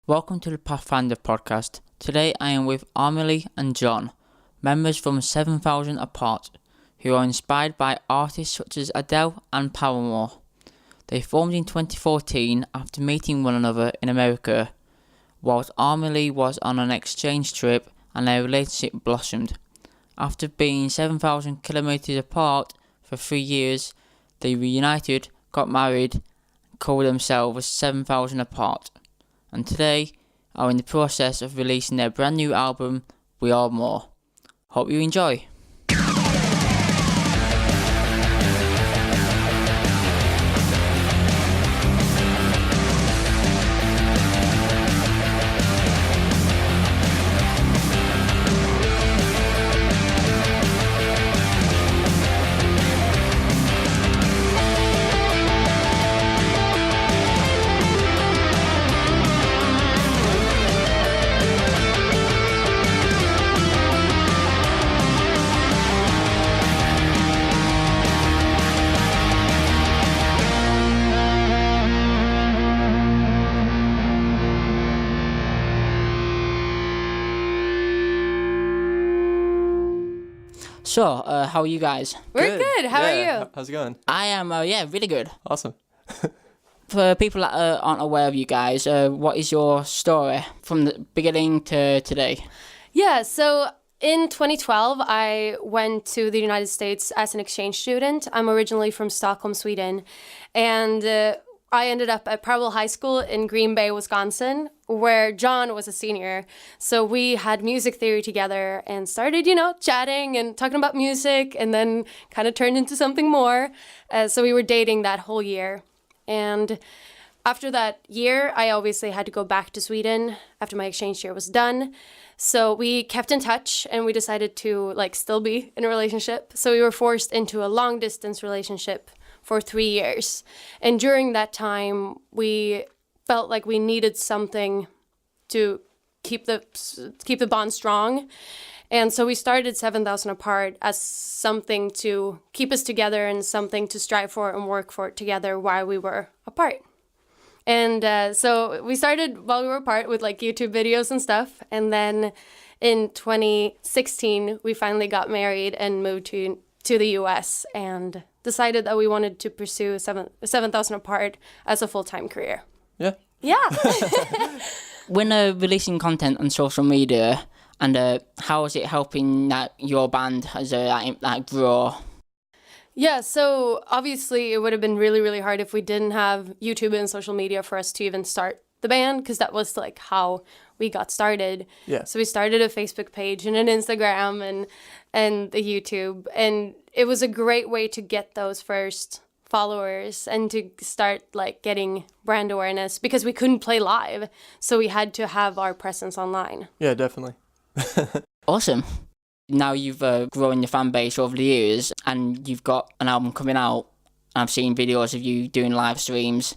Welcome to the Pathfinder Podcast. Today I am with Amelie and John, members from 7000Apart, who are inspired by artists such as Adele and Paramore. They formed in 2014 after meeting one another in America, whilst Amelie was on an exchange trip and their relationship blossomed. After being 7,000 kilometers apart for 3 years, they reunited, got married, and called themselves 7000Apart, and today are in the process of releasing their brand new album, We Are More. Hope you enjoy. So, how are you guys? We're good. How are you? How's it going? I am, really good. Awesome. For people that aren't aware of you guys, what is your story from the beginning to today? Yeah, so in 2012, I went to the United States as an exchange student. I'm originally from Stockholm, Sweden, and I ended up at Preble High School in Green Bay, Wisconsin, where John was a senior. So we had music theory together and started, chatting and talking about music, and then kind of turned into something more. So we were dating that whole year. And after that year, I obviously had to go back to Sweden after my exchange year was done. So we kept in touch and we decided to still be in a relationship. So we were forced into a long distance relationship for 3 years. And during that time, we felt like we needed something to keep the bond strong. And so we started 7000 Apart as something to keep us together and something to strive for and work for together while we were apart. And so we started while we were apart with YouTube videos and stuff. And then in 2016, we finally got married and moved to the US and decided that we wanted to pursue 7000 Apart as a full-time career. Yeah. When releasing content on social media, and how is it helping your band as grow? Yeah, so obviously it would have been really, really hard if we didn't have YouTube and social media for us to even start the band, because that was how we got started. Yeah. So we started a Facebook page and an Instagram and the YouTube, and it was a great way to get those first followers and to start getting brand awareness, because we couldn't play live, so we had to have our presence online. Yeah, definitely. Awesome. Now you've grown your fan base over the years and you've got an album coming out. I've seen videos of you doing live streams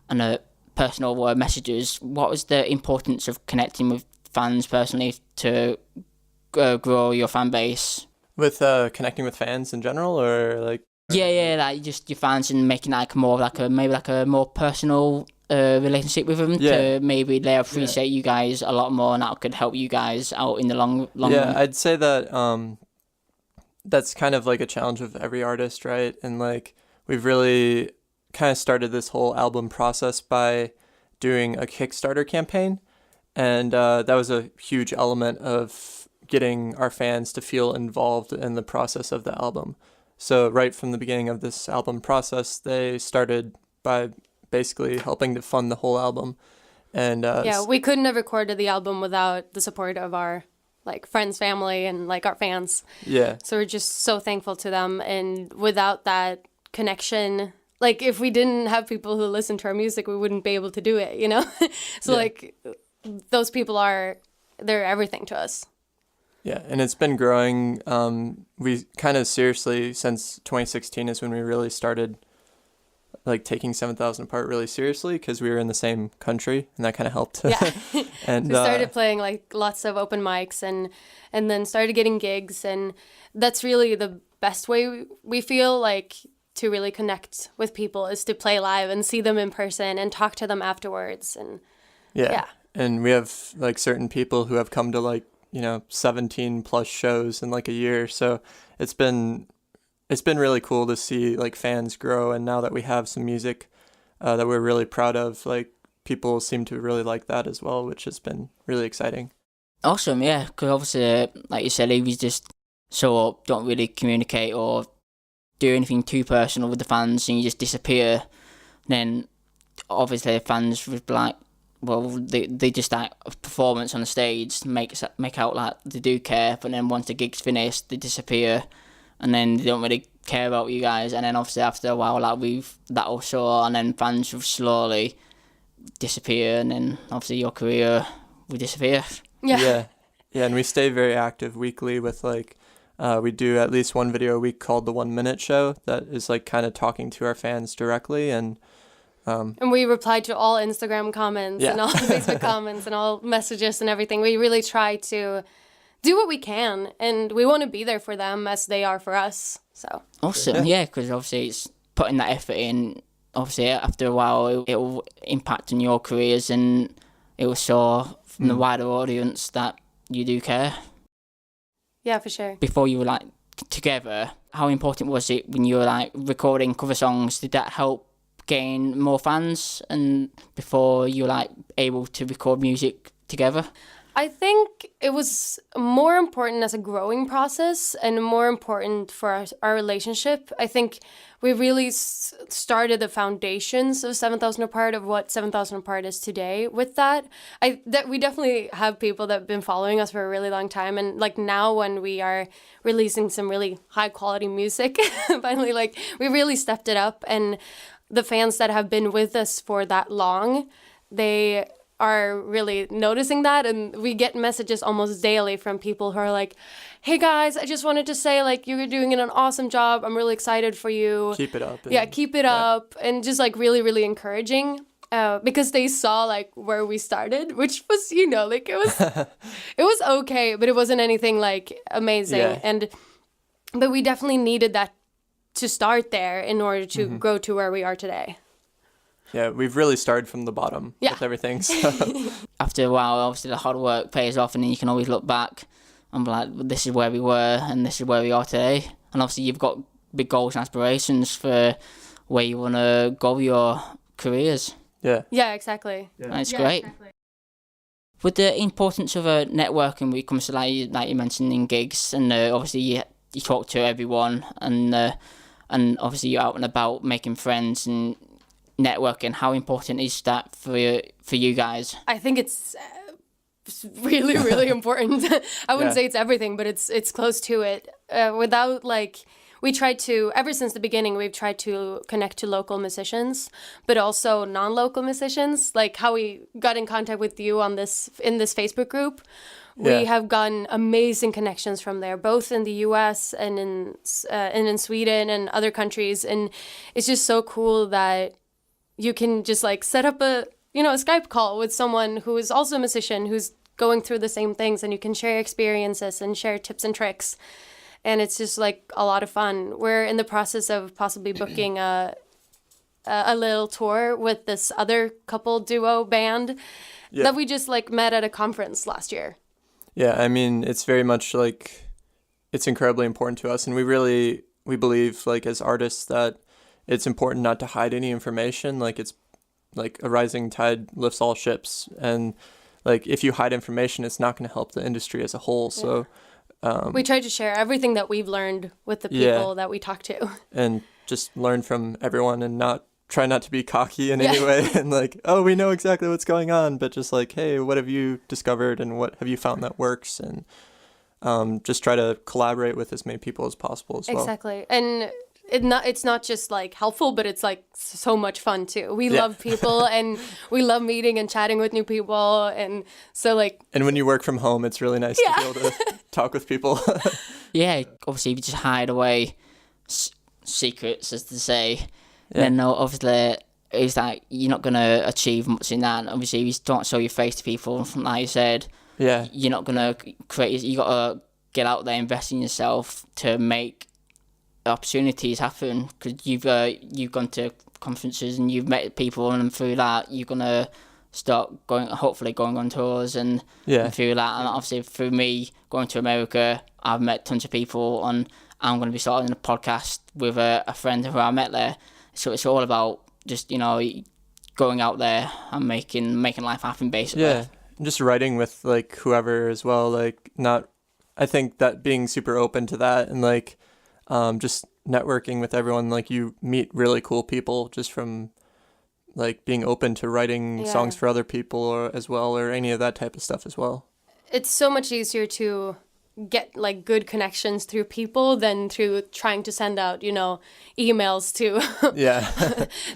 and personal messages. What was the importance of connecting with fans personally to grow your fan base? With connecting with fans in general, or Yeah, just your fans and making more a more personal relationship with them, to maybe they appreciate you guys a lot more, and that could help you guys out in the long run. I'd say that that's kind of a challenge of every artist, right? And we've really kind of started this whole album process by doing a Kickstarter campaign, and that was a huge element of getting our fans to feel involved in the process of the album. So right from the beginning of this album process, they started by basically helping to fund the whole album. And we couldn't have recorded the album without the support of our friends, family, and our fans. Yeah. So we're just so thankful to them, and without that connection, if we didn't have people who listen to our music, we wouldn't be able to do it, So those people they're everything to us. Yeah, and it's been growing. We kind of seriously, since 2016 is when we really started taking 7000 Apart really seriously, because we were in the same country, and that kind of helped. Yeah. And we started playing lots of open mics and then started getting gigs, and that's really the best way we feel to really connect with people, is to play live and see them in person and talk to them afterwards. And yeah. And we have like certain people who have come to like, 17 plus shows in like a year. So it's been really cool to see like fans grow. And now that we have some music that we're really proud of, like people seem to really like that as well, which has been really exciting. Awesome, yeah, because obviously, like you said, if you just don't really communicate or do anything too personal with the fans and you just disappear, then obviously the fans would be like, well, they just like a performance on the stage, make out like they do care, but then once the gig's finished, they disappear, and then they don't really care about you guys, and then obviously after a while, like that'll show, and then fans will slowly disappear, and then obviously your career will disappear. Yeah, and we stay very active weekly with like, we do at least one video a week called the 1 Minute Show that is like kind of talking to our fans directly, and we reply to all Instagram comments and all Facebook comments and all messages and everything. We really try to do what we can, and we want to be there for them as they are for us. So awesome, yeah, because obviously it's putting that effort in. Obviously, after a while, it will impact on your careers, and it will show from the wider audience that you do care. Yeah, for sure. Before you were like together, how important was it when you were like recording cover songs? Did that help gain more fans, and before you were like able to record music together? I think it was more important as a growing process and more important for our relationship. I think we really started the foundations of 7000 Apart, of what 7000 Apart is today with that. We definitely have people that have been following us for a really long time, and like now when we are releasing some really high quality music, finally, like we really stepped it up, and the fans that have been with us for that long, they are really noticing that, and we get messages almost daily from people who are like, hey guys, I just wanted to say like you're doing an awesome job, I'm really excited for you, keep it up. Keep it up, and just like really, really encouraging, because they saw like where we started, which was, like it was okay, but it wasn't anything like amazing, but we definitely needed that to start there in order to grow to where we are today. Yeah, we've really started from the bottom with everything. So. After a while, obviously the hard work pays off, and then you can always look back and be like, this is where we were and this is where we are today. And obviously you've got big goals and aspirations for where you want to go with your careers. Yeah. Yeah, exactly. Yeah. That's great. Exactly. With the importance of networking when it comes to like you mentioned in gigs, and obviously you talk to everyone, and obviously you're out and about making friends and networking. How important is that for you guys? I think it's really, really important. I wouldn't say it's everything, but it's close to it. Without like, we tried to, ever since the beginning, we've tried to connect to local musicians, but also non-local musicians. Like how we got in contact with you in this Facebook group. We have gotten amazing connections from there, both in the US and in Sweden and other countries. And it's just so cool that you can just like set up a Skype call with someone who is also a musician who's going through the same things, and you can share experiences and share tips and tricks. And it's just like a lot of fun. We're in the process of possibly booking a little tour with this other couple duo band that we just like met at a conference last year. Yeah, I mean, it's very much like, it's incredibly important to us, and we believe like as artists that it's important not to hide any information. Like it's like a rising tide lifts all ships, and like if you hide information, it's not going to help the industry as a whole. So we try to share everything that we've learned with the people that we talk to, and just learn from everyone, and try not to be cocky in any way, and like, oh, we know exactly what's going on, but just like, hey, what have you discovered, and what have you found that works, and just try to collaborate with as many people as possible as well. Exactly, and it's not just like helpful, but it's like so much fun too. We love people, and we love meeting and chatting with new people, and so like. And when you work from home, it's really nice to be able to talk with people. Yeah, obviously, if you just hide away secrets, as to say, then obviously it's like you're not gonna achieve much in that. Obviously, if you don't show your face to people, like you said, you're not gonna create. You gotta get out there, invest in yourself to make opportunities happen, because you've gone to conferences and you've met people, and through that you're gonna start hopefully going on tours and through that. And obviously through me going to America, I've met tons of people, and I'm going to be starting a podcast with a friend who I met there. So it's all about just, going out there and making life happen, basically. Yeah, just writing with like whoever as well. Like I think that being super open to that and like just networking with everyone, like you meet really cool people just from like being open to writing songs for other people as well, or any of that type of stuff as well. It's so much easier to get like good connections through people than through trying to send out, emails to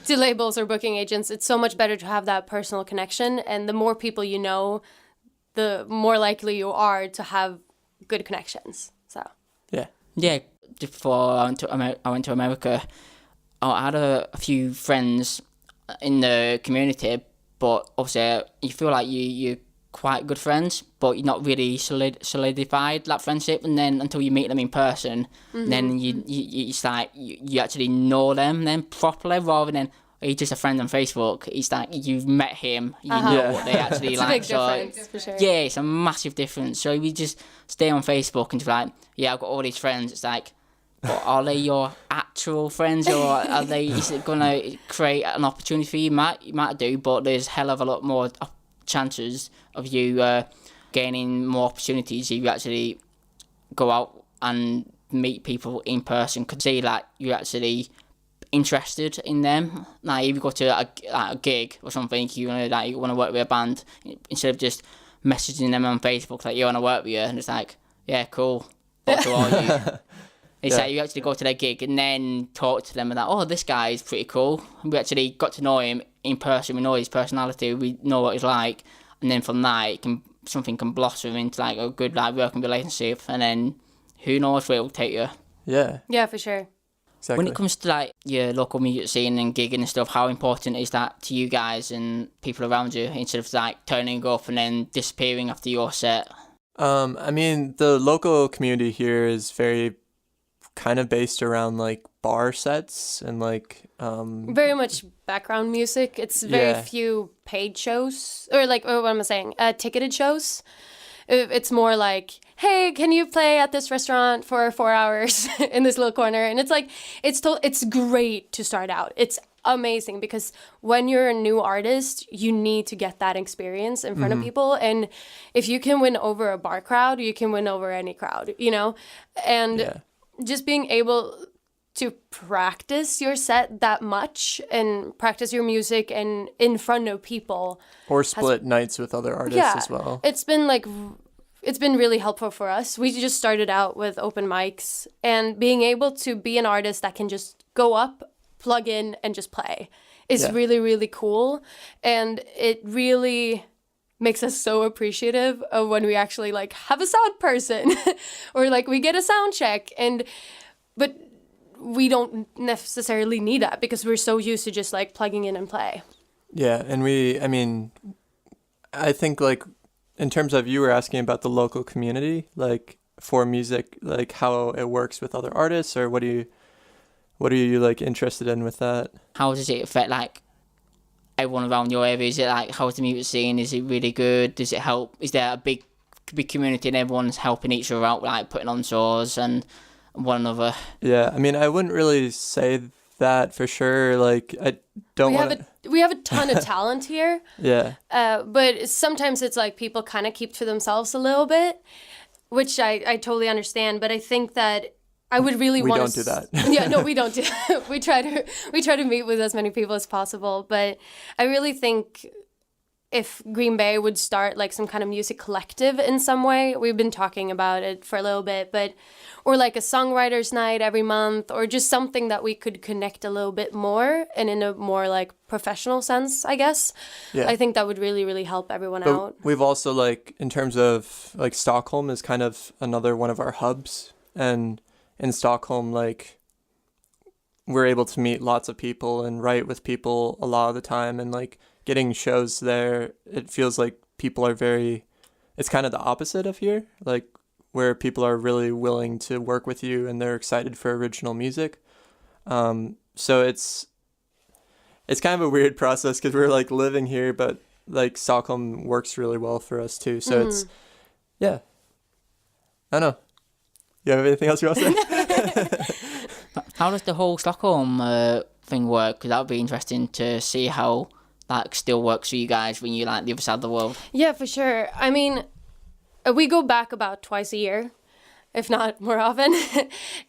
to labels or booking agents. It's so much better to have that personal connection, and the more people you know, the more likely you are to have good connections. So yeah. Before I went to America, I had a few friends in the community, but obviously you feel like you're quite good friends, but you're not really solidified that friendship, and then until you meet them in person, then it's like you actually know them then properly, rather than he's just a friend on Facebook. It's like you've met him, you know what they actually it's like. It's a big difference, for sure. Yeah, it's a massive difference. So if you just stay on Facebook and just like, I've got all these friends, it's like, but are they your actual friends, or is it gonna create an opportunity for you? You might do, but there's hell of a lot more chances of you gaining more opportunities if you actually go out and meet people in person. Could see that you're actually interested in them. Like if you go to a gig or something, you want to work with a band, instead of just messaging them on Facebook like, you want to work with you, and it's like, yeah, cool, what do are you? It's like you actually go to their gig and then talk to them and like, this guy is pretty cool. We actually got to know him in person. We know his personality. We know what he's like, and then from that, something can blossom into like a good working relationship, and then who knows where it will take you. Yeah, for sure. Exactly. When it comes to like your local music scene and gigging and stuff, how important is that to you guys and people around you, instead of like turning up and then disappearing after your set? I mean, the local community here is very kind of based around like bar sets and like very much background music. It's very few paid shows, or what am I saying, ticketed shows. It's more like, hey, can you play at this restaurant for 4 hours in this little corner? And it's like, it's great to start out. It's amazing because when you're a new artist, you need to get that experience in front of people. And if you can win over a bar crowd, you can win over any crowd, and just being able to practice your set that much and practice your music and in front of people. Or split nights with other artists as well. It's been really helpful for us. We just started out with open mics, and being able to be an artist that can just go up, plug in, and just play is really, really cool. And it really makes us so appreciative of when we actually have a sound person or we get a sound check, but we don't necessarily need that because we're so used to just plugging in and play. Yeah, and I think in terms of, you were asking about the local community, for music, how it works with other artists, or what are you interested in with that? How does it affect everyone around your area? Is it how's the music scene? Is it really good? Does it help? Is there a big community and everyone's helping each other out, putting on shows and one another? Yeah, I mean, I wouldn't really say that for sure. I don't want we have a ton of talent here. Yeah. But sometimes it's people kind of keep to themselves a little bit, which I totally understand. But I think that I would really want to. We don't do that. Yeah, no, we don't do that. We try to meet with as many people as possible. But I really think if Green Bay would start some kind of music collective in some way, we've been talking about it for a little bit, or a songwriters night every month, or just something that we could connect a little bit more and in a more professional sense, I guess. Yeah. I think that would really, really help everyone out. We've also in terms of Stockholm is kind of another one of our hubs, and in Stockholm, we're able to meet lots of people and write with people a lot of the time, and getting shows there, it feels like people are it's kind of the opposite of here, where people are really willing to work with you and they're excited for original music. So it's kind of a weird process because we're living here, but like Stockholm works really well for us too. So it's, yeah. I don't know. You have anything else you want to say? How does the whole Stockholm thing work? Because that would be interesting to see how that still works for you guys when you're like the other side of the world. Yeah, for sure. I mean, we go back about twice a year, if not more often.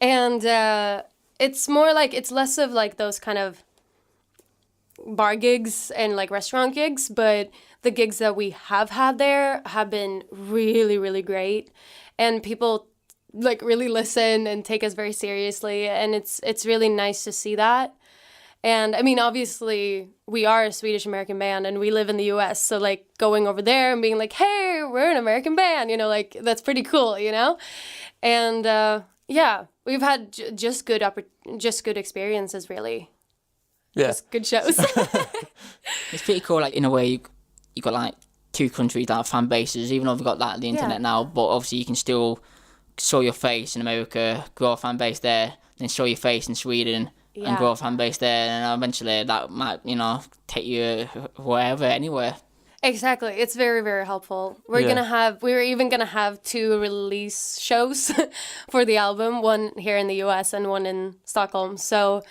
And it's more like, it's less of like those kind of bar gigs and like restaurant gigs, but the gigs that we have had there have been really, really great. And people like really listen and take us very seriously. And it's really nice to see that. And I mean, obviously, we are a Swedish American band and we live in the US. So like going over there and being like, hey, we're an American band, you know, like that's pretty cool, you know? And yeah, we've had just good experiences, really. Yeah. Just good shows. It's pretty cool, like in a way, you got like two countries that have fan bases, even though we've got like the internet now, but obviously you can still show your face in America, grow a fan base there, then show your face in Sweden and grow a fan base there, and eventually that might, you know, take you wherever, anywhere. Exactly. It's very, very helpful. We're even gonna have 2 release shows for the album, one here in the US and one in Stockholm. So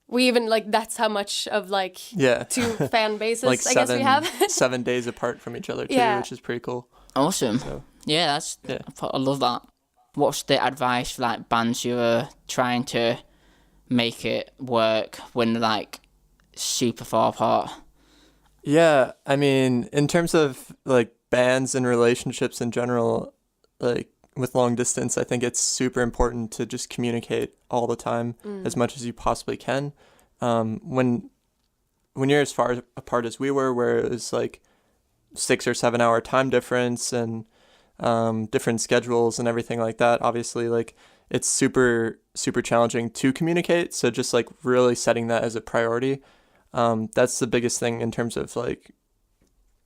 we even like, that's how much of like 2 fan bases like I guess we have. 7 days apart from each other too, which is pretty cool. Awesome. So, yeah, I love that. What's the advice for like bands who are trying to make it work when they're like super far apart? Yeah, I mean, in terms of like bands and relationships in general, like with long distance, I think it's super important to just communicate all the time as much as you possibly can. When you're as far apart as we were, where it was like 6 or 7 hour time difference and different schedules and everything like that, obviously like it's super, super challenging to communicate. So just like really setting that as a priority. That's the biggest thing in terms of like,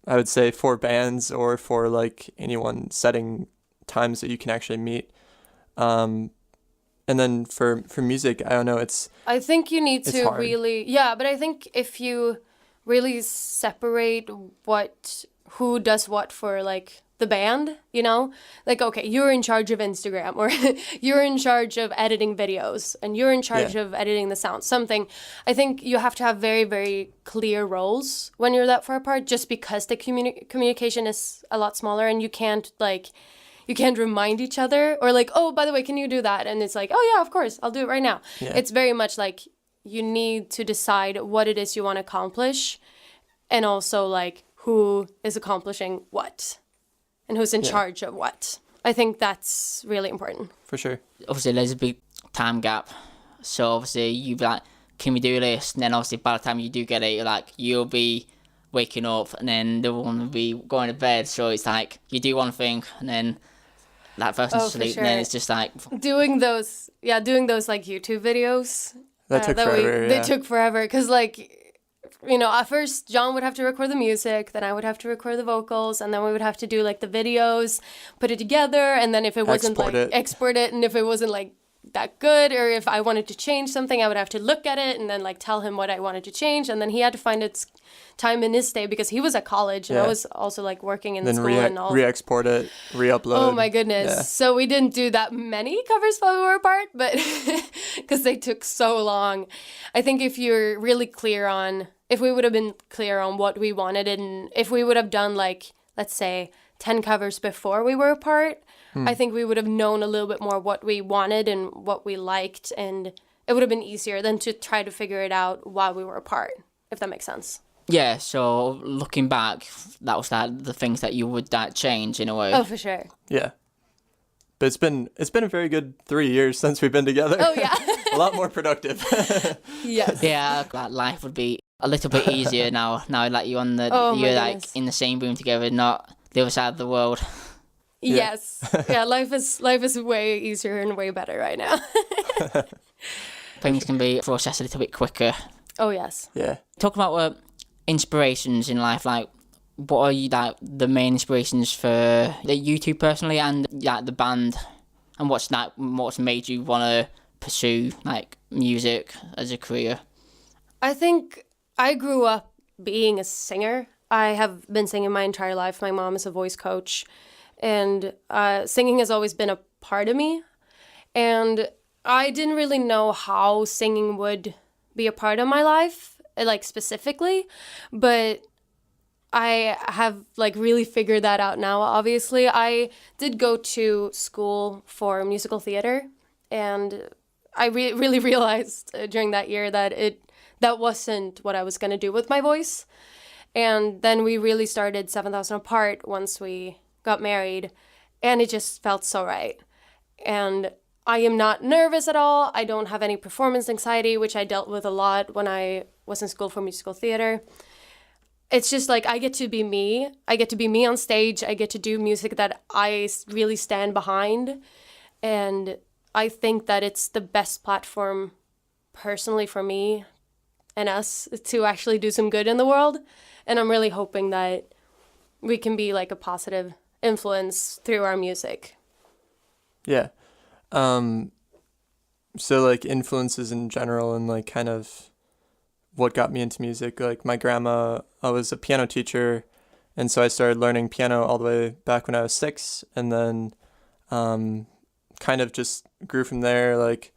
I would say for bands or for like anyone, setting times that you can actually meet. And then for music, I don't know, I think you need to hard. but I think if you really separate who does what for like the band, you know, like, okay, you're in charge of Instagram, or you're in charge of editing videos, and you're in charge of editing the sound, something. I think you have to have very, very clear roles when you're that far apart, just because the communication is a lot smaller, and you can't remind each other, or like, oh, by the way, can you do that? And it's like, oh yeah, of course, I'll do it right now. It's very much like you need to decide what it is you want to accomplish, and also like who is accomplishing what and who's in charge of what. I think that's really important. For sure. Obviously, there's a big time gap. So obviously, you be like, can we do this? And then obviously, by the time you do get it, you'll be waking up, and then the other one will be going to bed. So it's like, you do one thing, and then that person's asleep, and then it's just like... Doing those like YouTube videos. That took forever, They took forever, because like... You know, at first John would have to record the music, then I would have to record the vocals, and then we would have to do like the videos, put it together, and then if it wasn't export it, and if it wasn't like that good, or if I wanted to change something, I would have to look at it and then like tell him what I wanted to change, and then he had to find its time in his day because he was at college and I was also like working in school and all. Re-export it, re-upload. Oh my goodness. Yeah. So we didn't do that many covers while we were apart, but because they took so long. I think if you're really clear on, if we would have been clear on what we wanted, and if we would have done like, let's say 10 covers before we were apart, I think we would have known a little bit more what we wanted and what we liked, and it would have been easier than to try to figure it out while we were apart, if that makes sense. Yeah, so looking back, that was the things that you would change in a way. Oh, for sure. Yeah. But it's been a very good 3 years since we've been together. Oh, yeah. A lot more productive. Yes. Yeah, life would be a little bit easier now like you're on you're like in the same room together, not the other side of the world. Yes. Yeah, life is way easier and way better right now. Things can be processed a little bit quicker. Oh, yes. Yeah. Talk about inspirations in life, like what are you like the main inspirations for you two personally and like the band, and what's made you want to pursue like music as a career? I think I grew up being a singer. I have been singing my entire life. My mom is a voice coach, and singing has always been a part of me. And I didn't really know how singing would be a part of my life, like specifically, but I have like really figured that out now, obviously. I did go to school for musical theater, and I really realized during that year that that wasn't what I was going to do with my voice. And then we really started 7000 Apart once we got married, and it just felt so right. And I am not nervous at all. I don't have any performance anxiety, which I dealt with a lot when I was in school for musical theater. It's just like I get to be me. I get to be me on stage. I get to do music that I really stand behind. And I think that it's the best platform personally for me and us to actually do some good in the world. And I'm really hoping that we can be like a positive influence through our music. Yeah. So like influences in general and like kind of what got me into music. Like my grandma, I was a piano teacher, and so I started learning piano all the way back when I was 6, and then kind of just grew from there. Like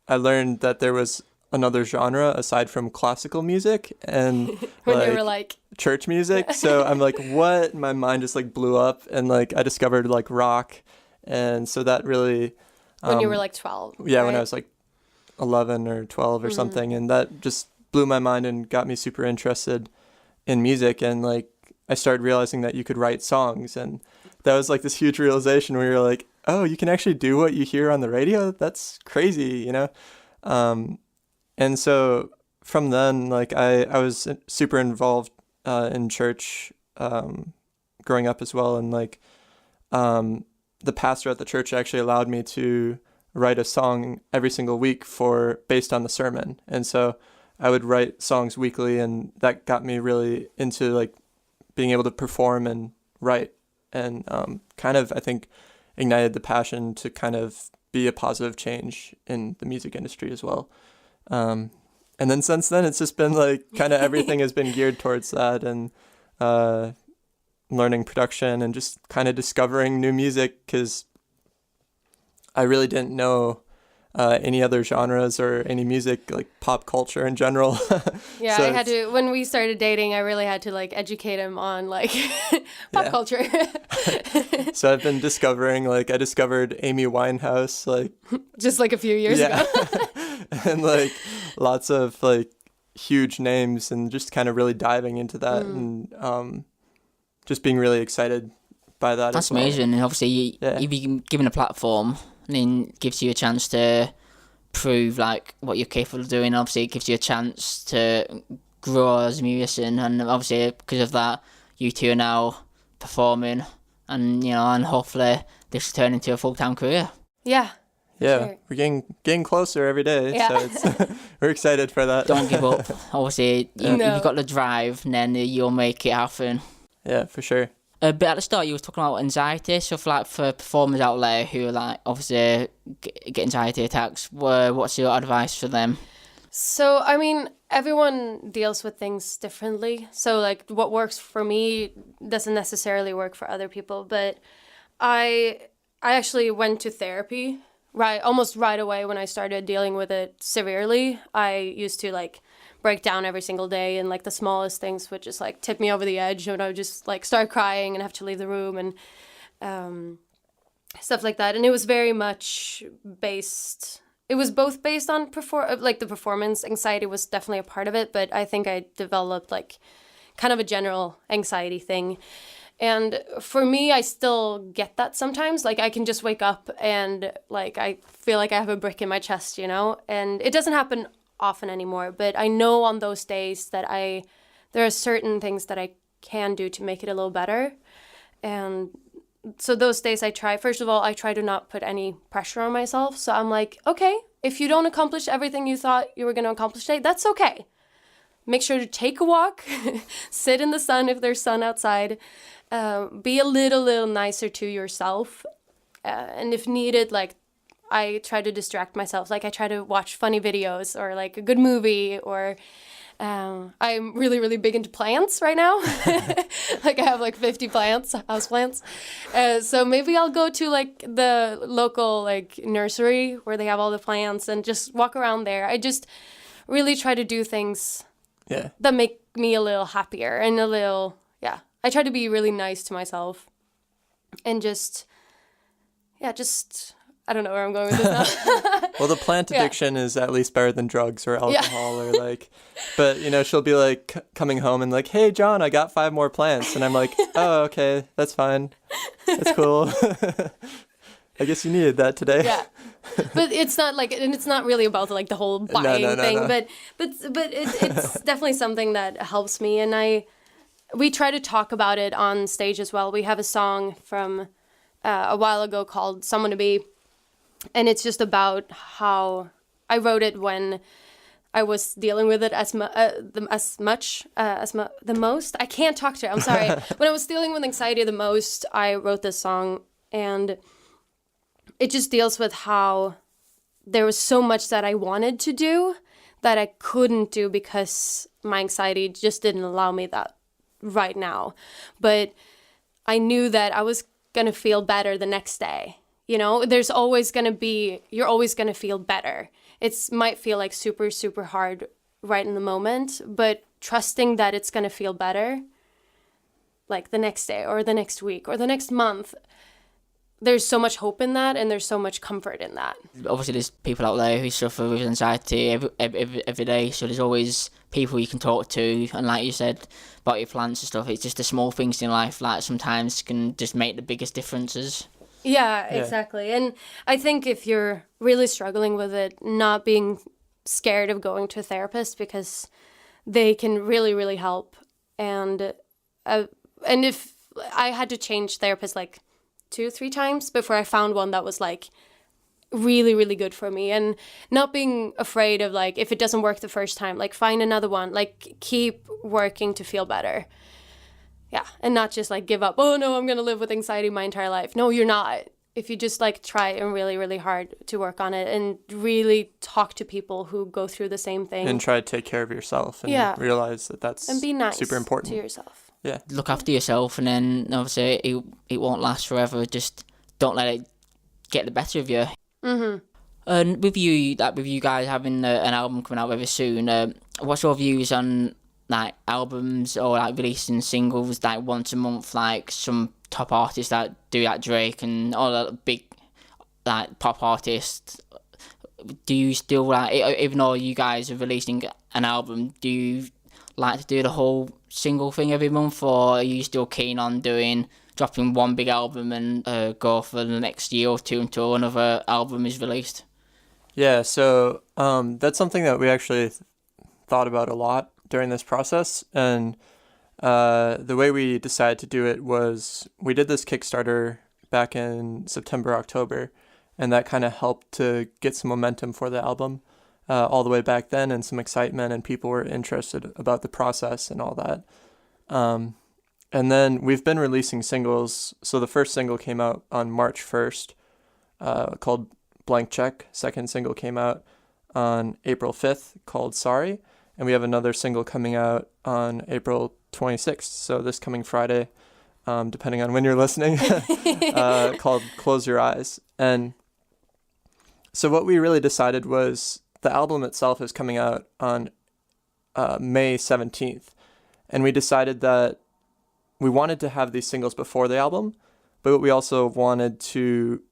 I learned that there was another genre aside from classical music and when like, you were like church music. So I'm like, what? My mind just like blew up, and like I discovered like rock, and so that really when you were like 12. Yeah, right? when I was like 11 or 12 or something, and that just blew my mind and got me super interested in music. And like I started realizing that you could write songs, and that was like this huge realization where you're like, oh, you can actually do what you hear on the radio. That's crazy, you know. And so from then, like I was super involved in church growing up as well, and like the pastor at the church actually allowed me to write a song every single week based on the sermon. And so I would write songs weekly, and that got me really into like being able to perform and write, and kind of, I think, ignited the passion to kind of be a positive change in the music industry as well. And then since then, it's just been like kind of everything has been geared towards that, and learning production and just kind of discovering new music, because I really didn't know any other genres or any music, like pop culture in general. Yeah, So I had to, when we started dating, I really had to like educate him on like pop culture. So I've been discovering, like I discovered Amy Winehouse, like just like a few years ago. And like lots of like huge names, and just kind of really diving into that, and just being really excited by that. That's as well. amazing. And obviously, you've been given a platform, and then gives you a chance to prove like what you're capable of doing. Obviously, it gives you a chance to grow as a musician, and obviously because of that, you two are now performing, and and hopefully this will turn into a full-time career. Yeah. Yeah, Sure. we're getting closer every day, Yeah. so it's, we're excited for that. Don't give up. Obviously, if No. you've got the drive, then you'll make it happen. Yeah, for sure. But at the start, you were talking about anxiety. So, for performers out there who are like obviously get anxiety attacks, what's your advice for them? So, I mean, everyone deals with things differently. So, like, what works for me doesn't necessarily work for other people. But I actually went to therapy almost right away when I started dealing with it severely. I used to like break down every single day, and like the smallest things would just like tip me over the edge, and I would just like start crying and have to leave the room and stuff like that. And it was very much based. It was both based on the performance anxiety was definitely a part of it, but I think I developed like kind of a general anxiety thing. And for me, I still get that sometimes. Like I can just wake up and like I feel like I have a brick in my chest, and it doesn't happen often anymore. But I know on those days that there are certain things that I can do to make it a little better. And so those days I try to not put any pressure on myself. So I'm like, okay, if you don't accomplish everything you thought you were going to accomplish today, that's okay. Make sure to take a walk, sit in the sun if there's sun outside, be a little nicer to yourself. And if needed, like I try to distract myself. Like I try to watch funny videos or like a good movie or I'm really, really big into plants right now. Like I have like 50 plants, house plants. So maybe I'll go to like the local like nursery where they have all the plants and just walk around there. I just really try to do things that make me a little happier and a little, I try to be really nice to myself and just, I don't know where I'm going with this now. Well, the plant addiction is at least better than drugs or alcohol or like, but you know, she'll be like coming home and like, hey, John, I got 5 more plants. And I'm like, oh, okay, that's fine. That's cool. I guess you needed that today. Yeah. But it's not like, and it's not really about like the whole buying thing, no. But it's definitely something that helps me. And we try to talk about it on stage as well. We have a song from a while ago called Someone to Be. And it's just about how I wrote it when I was dealing with it the most. I can't talk to it. I'm sorry. When I was dealing with anxiety the most, I wrote this song, and it just deals with how there was so much that I wanted to do that I couldn't do because my anxiety just didn't allow me that right now. But I knew that I was going to feel better the next day. You know, you're always going to feel better. It might feel like super, super hard right in the moment, but trusting that it's going to feel better, like the next day or the next week or the next month, there's so much hope in that and there's so much comfort in that. Obviously, there's people out there who suffer with anxiety every day, so there's always people you can talk to. And like you said about your plants and stuff, it's just the small things in life that sometimes can just make the biggest differences. Yeah, exactly. And I think if you're really struggling with it, not being scared of going to a therapist because they can really, really help. And if I had to change therapists like 2-3 times before I found one that was like really, really good for me, and not being afraid of like, if it doesn't work the first time, like find another one, like keep working to feel better. Yeah, and not just like give up. Oh no, I'm gonna live with anxiety my entire life. No, you're not. If you just like try and really, really hard to work on it and really talk to people who go through the same thing. And try to take care of yourself and realize that that's and be nice super important to yourself. Yeah. Look after yourself, and then obviously it won't last forever. Just don't let it get the better of you. Mm-hmm. And with you guys having an album coming out very soon, what's your views on like albums or like releasing singles like once a month, like some top artists that do that, Drake and all the big like pop artists? Do you still like, even though you guys are releasing an album, do you like to do the whole single thing every month, or are you still keen on dropping one big album and go for the next year or two until another album is released? Yeah, so that's something that we actually thought about a lot during this process, and the way we decided to do it was we did this Kickstarter back in September, October, and that kind of helped to get some momentum for the album all the way back then, and some excitement, and people were interested about the process and all that. And then we've been releasing singles. So the first single came out on March 1st called Blank Check. Second single came out on April 5th called Sorry. And we have another single coming out on April 26th, so this coming Friday, depending on when you're listening, called Close Your Eyes. And so what we really decided was the album itself is coming out on May 17th. And we decided that we wanted to have these singles before the album, but we also wanted to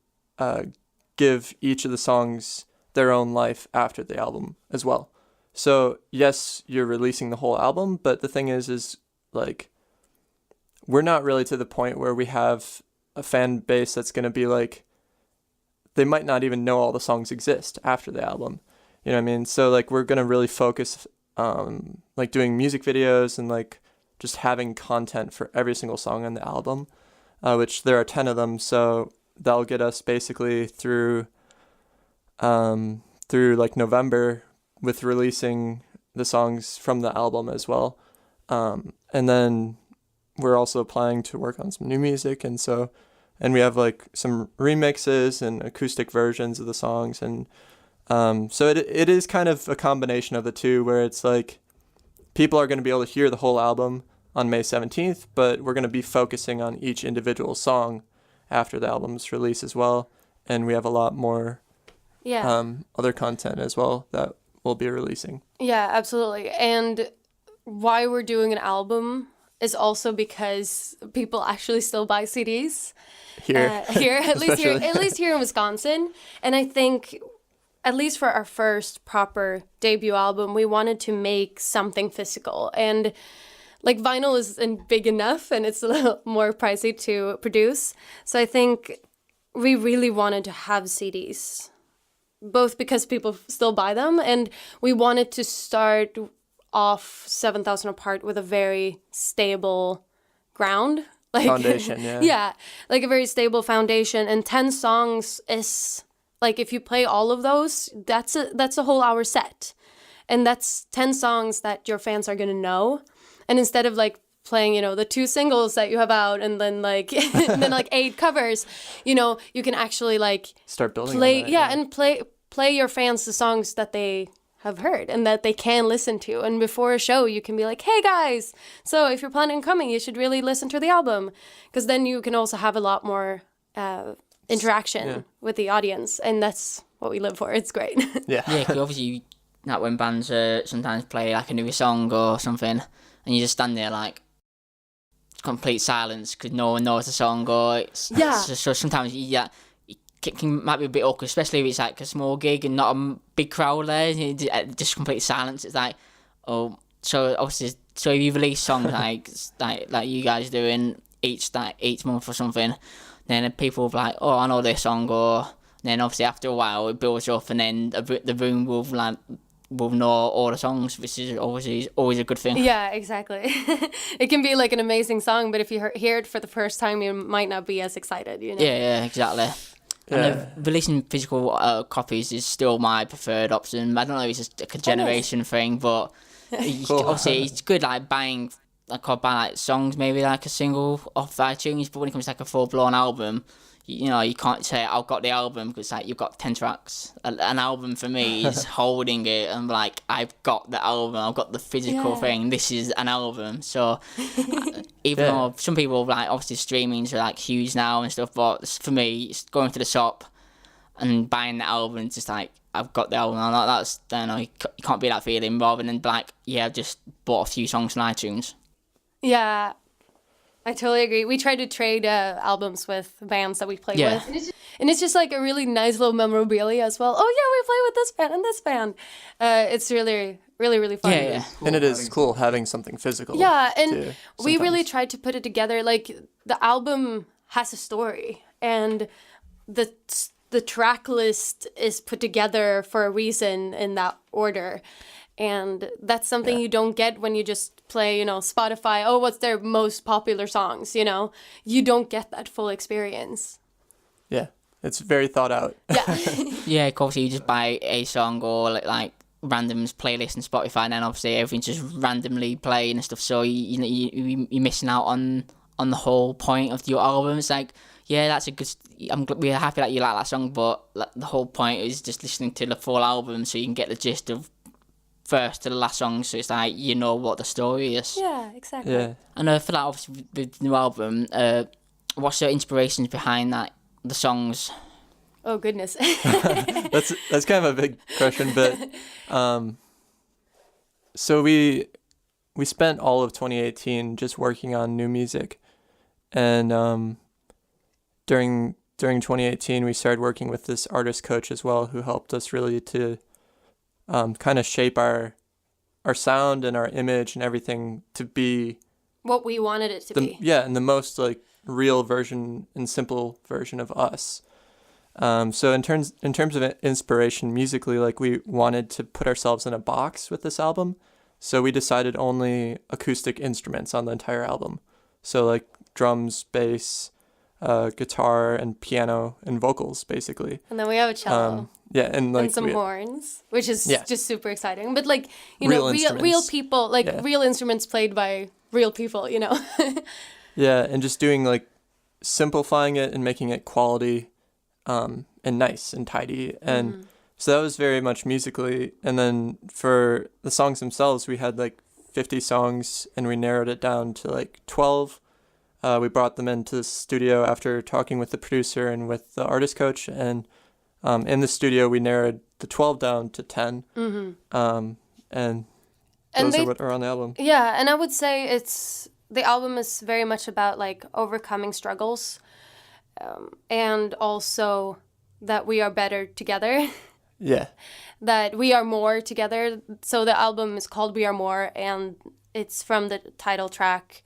give each of the songs their own life after the album as well. So yes, you're releasing the whole album, but the thing is like, we're not really to the point where we have a fan base that's going to be like, they might not even know all the songs exist after the album. You know what I mean? So like, we're going to really focus like doing music videos and like just having content for every single song on the album, which there are 10 of them. So that'll get us basically through like November, with releasing the songs from the album as well. And then we're also planning to work on some new music. And we have like some remixes and acoustic versions of the songs. And so it is kind of a combination of the two, where it's like, people are going to be able to hear the whole album on May 17th, but we're going to be focusing on each individual song after the album's release as well. And we have a lot more other content as well that we'll be releasing. Yeah, absolutely. And why we're doing an album is also because people actually still buy CDs Here, at least here in Wisconsin. And I think, at least for our first proper debut album, we wanted to make something physical. And like vinyl isn't big enough, and it's a little more pricey to produce. So I think we really wanted to have CDs, both because people still buy them, and we wanted to start off 7000 Apart with a very stable ground. Like, foundation, yeah. Yeah, like a very stable foundation. And 10 songs is, like, if you play all of those, that's a whole hour set. And that's 10 songs that your fans are going to know. And instead of like playing, the 2 singles that you have out and then like and then like 8 covers, you can actually like start building play on that, and play your fans the songs that they have heard and that they can listen to. And before a show you can be like, hey guys, so if you're planning on coming, you should really listen to the album, because then you can also have a lot more interaction with the audience, and that's what we live for. It's great. Yeah, because obviously like when bands sometimes play like a new song or something, and you just stand there like complete silence because no one knows the song, or so sometimes it might be a bit awkward, especially if it's like a small gig and not a big crowd there. Just complete silence. It's like, oh, so obviously, so if you release songs like you guys doing each month or something, then people will be like, oh, I know this song, or then obviously after a while it builds up, and then the room will know all the songs, which is always a good thing. Yeah, exactly. It can be like an amazing song, but if you hear it for the first time, you might not be as excited, Yeah, exactly. And releasing physical copies is still my preferred option. I don't know if it's just like a generation thing, but obviously it's good like buying songs, maybe like a single off iTunes, but when it comes to like a full-blown album, you can't say I've got the album, because like you've got 10 tracks. An album for me is holding it and like I've got the album, I've got the physical thing. This is an album. So even though some people like obviously streamings are like huge now and stuff, but for me it's going to the shop and buying the album. It's just like I've got the album. You can't be that feeling rather than like I've just bought a few songs on iTunes. Yeah, I totally agree. We try to trade albums with bands that we play with. And it's just like a really nice little memorabilia as well. Oh, yeah, we play with this band and this band. It's really, really, really fun. Yeah. Cool. And it is cool having something physical. Yeah, and we really tried to put it together. Like, the album has a story, and the track list is put together for a reason in that order. And that's something you don't get when you just play, Spotify. Oh, what's their most popular songs, You don't get that full experience. Yeah, it's very thought out. Yeah. Yeah, of course, you just buy a song or like randoms playlist on Spotify, and then obviously everything's just randomly playing and stuff. So you're missing out on the whole point of your album. It's like, yeah, that's a good. We're happy that you like that song, but like, the whole point is just listening to the full album, so you can get the gist of first to the last song, so it's like what the story is. Yeah, exactly. Yeah. And for that, obviously, with the new album, what's your inspirations behind the songs? Oh goodness. That's kind of a big question, but so we spent all of 2018 just working on new music, and during 2018 we started working with this artist coach as well, who helped us really to kind of shape our sound and our image and everything to be what we wanted it to be. Yeah, and the most like real version and simple version of us. So in terms of inspiration musically, like we wanted to put ourselves in a box with this album, so we decided only acoustic instruments on the entire album. So like drums, bass, guitar, and piano and vocals, basically. And then we have a cello. And some horns, which is just super exciting. But like real people, real instruments played by real people. Yeah, and just doing like simplifying it and making it quality, and nice and tidy, and so that was very much musically. And then for the songs themselves, we had like 50 songs, and we narrowed it down to like 12. We brought them into the studio after talking with the producer and with the artist coach, and in the studio we narrowed the 12 down to 10. And those are what are on the album. Yeah, and I would say the album is very much about like overcoming struggles, and also that we are better together. Yeah. That we are more together. So the album is called We Are More, and it's from the title track.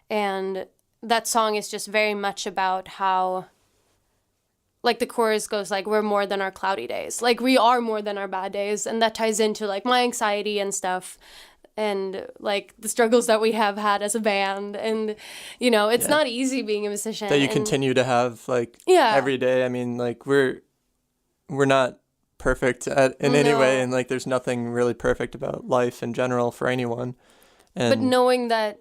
And that song is just very much about how, like the chorus goes like, we're more than our cloudy days. Like we are more than our bad days. And that ties into like my anxiety and stuff. And like the struggles that we have had as a band. And, it's not easy being a musician. That you continue to have like every day. I mean, like we're not perfect in any way, and like there's nothing really perfect about life in general for anyone. But knowing that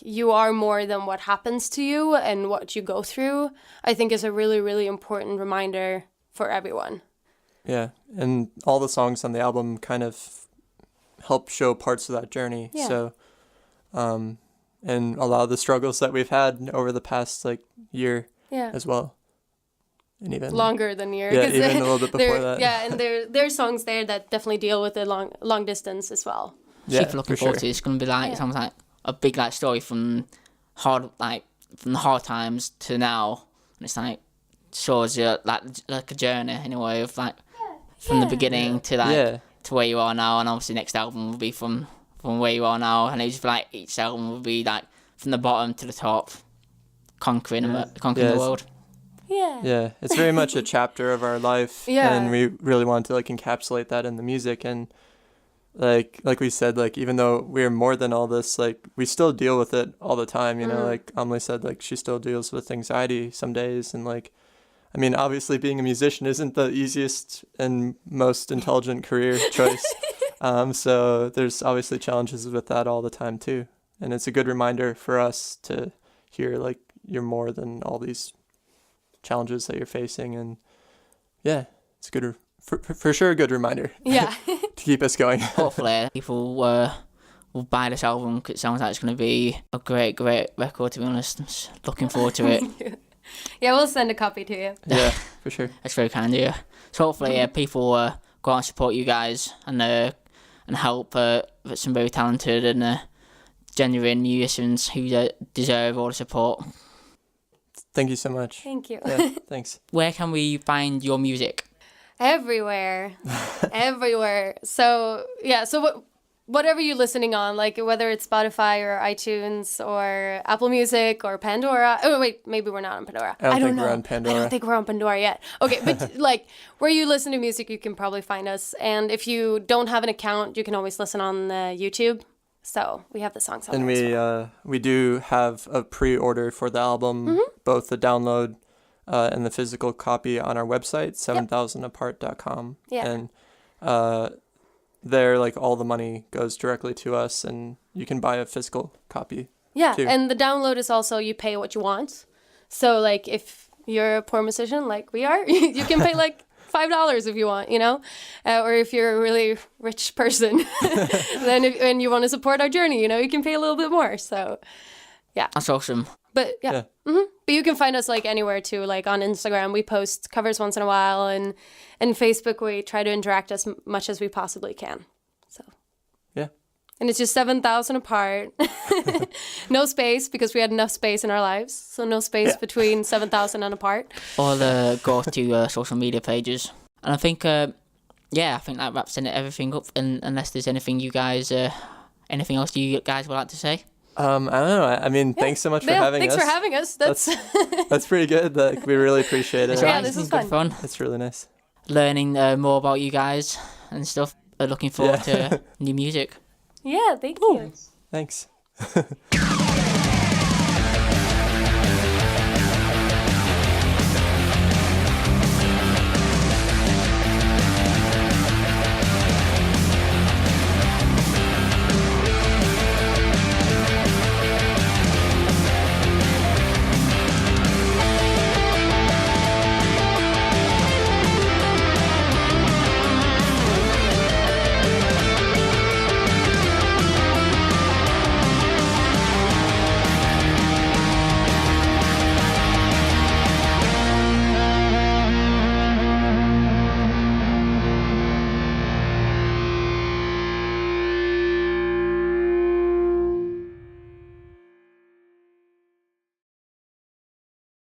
you are more than what happens to you and what you go through, I think is a really, really important reminder for everyone. Yeah, and all the songs on the album kind of help show parts of that journey. Yeah. So and a lot of the struggles that we've had over the past like year as well. And even longer than a year. Yeah, even a little bit before that. Yeah, and there are songs there that definitely deal with the long distance as well. Yeah, keep looking forward to it. It's going to be like sounds like a big like story from the hard times to now, and it's like shows you like a journey in a way of like from the beginning to to where you are now, and obviously next album will be from where you are now, and it's like each album will be like from the bottom to the top, conquering the world. Yeah, it's very much a chapter of our life, and we really want to like encapsulate that in the music. And like we said, like even though we're more than all this, like we still deal with it all the time, like Amelie said, like she still deals with anxiety some days. And like, I mean, obviously being a musician isn't the easiest and most intelligent career choice. So there's obviously challenges with that all the time too. And it's a good reminder for us to hear like you're more than all these challenges that you're facing. And it's a good for sure a good reminder to keep us going. Hopefully people will buy this album, because it sounds like it's going to be a great record, to be honest. I'm just looking forward to it. Yeah, we'll send a copy to you. Yeah, for sure. That's very kind of you. So hopefully people go out and support you guys and help some very talented and genuine musicians who deserve all the support. Thank you so much. Thank you. Yeah, thanks. Where can we find your music? Everywhere. Everywhere. So whatever you're listening on, like whether it's Spotify or iTunes or Apple Music or Pandora. Oh, wait, maybe we're not on Pandora. I don't think we're on Pandora. I don't think we're on Pandora yet. Okay, but like where you listen to music, you can probably find us. And if you don't have an account, you can always listen on YouTube. So we have the songs on there. And we do have a pre-order for the album, both the download and the physical copy on our website, 7000apart.com. Yeah. And there, like, all the money goes directly to us, and you can buy a physical copy. Yeah, too. And the download is also you pay what you want. So, like, if you're a poor musician like we are, you can pay, like, $5 if you want, or if you're a really rich person, then and you want to support our journey, you can pay a little bit more. So, yeah. That's awesome. But, yeah. Mm-hmm. But you can find us, like, anywhere, too. Like, on Instagram, we post covers once in a while, and Facebook, we try to interact as much as we possibly can. So. Yeah. And it's just 7,000 apart. No space, because we had enough space in our lives. So no space between 7,000 and apart. All go to social media pages. And I think, I think that wraps everything up. And unless there's anything anything else you guys would like to say? I don't know. I mean, thanks so much for having us. Thanks for having us. That's pretty good. Like, we really appreciate it. Yeah, this was fun. It's really nice. Learning more about you guys and stuff. Looking forward to new music. Yeah, thank you. Thanks.